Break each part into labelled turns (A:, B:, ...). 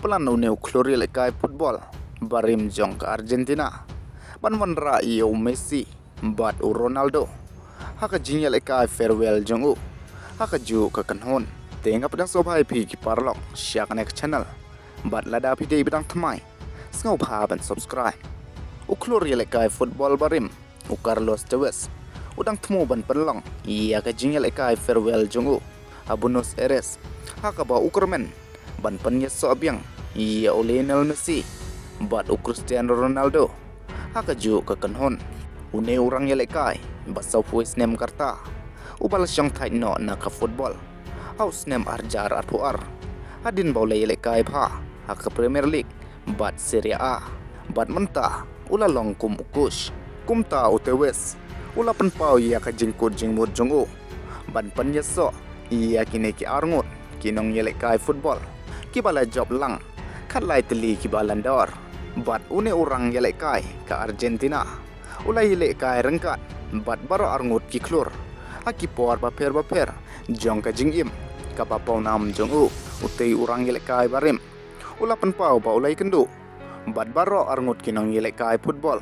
A: Pelan uneu klori lekai football barim jong ke Argentina. Ban ra iyo Messi bat u Ronaldo. Haka jinya lekai farewell jong u. Haka ju ke kynhun. Tengah pedang sobai pi ki parlok syak nek channel. Bat lada pi dei pedang thamai. Sngau pha ban subscribe. U klori lekai football barim u Carlos Tevez. Udang temu ban pelong iya ke jinya lekai farewell jong u. A Buenos Aires. Haka ba Ukramen ban penyes so abiang ia Lionel Messi bat u Cristiano Ronaldo haka ju ke kynhun une orang ialehkai basau puis nem karta ubal syang thai no na ka football haus nem arjar arpuar adin baule ialehkai pha haka Premier League bat Serie A bat menta ula long kum ukush kumta utewes ula penpau ia ka jingkut jingmut jongu ban penyes so ia kini ki arngut kinong ialehkai football kibala job lang khalai teli kibalan dor bat une orang ialehkai ke Argentina ulai ialehkai rengkat bat baro arngut ki klur aki por baper jong ka jingim ka bapau nam jong u utei orang ialehkai barim ula penpau ba ulai kendu bat baro arngut kinong ialehkai football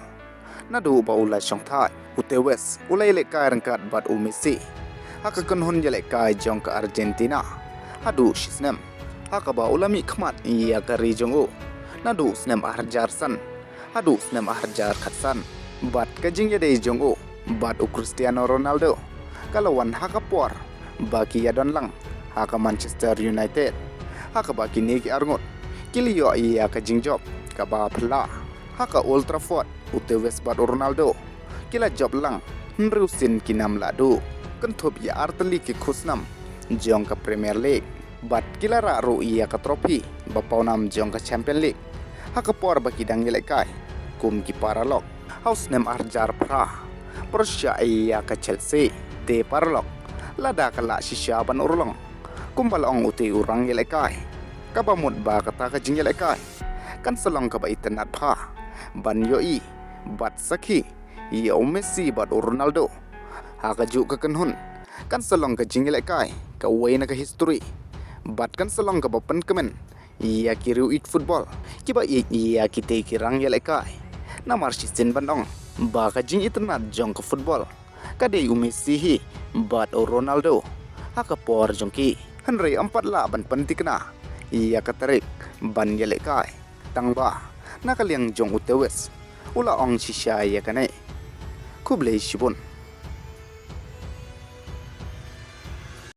A: nadu ba ulai syong thai utewes ulai ialehkai rengkat bat u Messi haka kynhun ialehkai jong ke Argentina hadu shisnem haka ba ulami khmat iya kari jong u nadu snem aharjar san hadu snem aharjar khatsan bat kajing yade jong u bat u Cristiano Ronaldo kalawan haka por baki yadon lang haka Manchester United haka baki niki arngot kiliyo iya kajing job ka ba phla haka Old Trafford utewes bat Ronaldo kila job lang nrusin kinam ladu kenthop ya arteli ki khusnam jong ka Premier League bat kilara ru iya ka trofi bapau nam jong ka Champion League haka por baki dang ialehkai kum ki paralok haus nem arjar pra Borussia iya ka Chelsea te paralok lada kala shisha ban urlong kumbalong uti urang ialehkai kabamut ba kata ka jing ialehkai kan selong ka ba internet pha ban yoi bat sakhi iya Messi bat Ronaldo haka ju ka kynhun kan selong ka jing ialehkai ka waina ka history bat kan selong ka bapan kemen ia kiriu it football kiba ia kite kirang ialehkai namar sisin bandong ba ka jing internet jong ka football kade Messi hi bat Ronaldo haka por jongki henry empat la ban pentikna ia katarik ban ialehkai tangba nakaliang jong utewes ula ong shisha ya kanai kublei shibun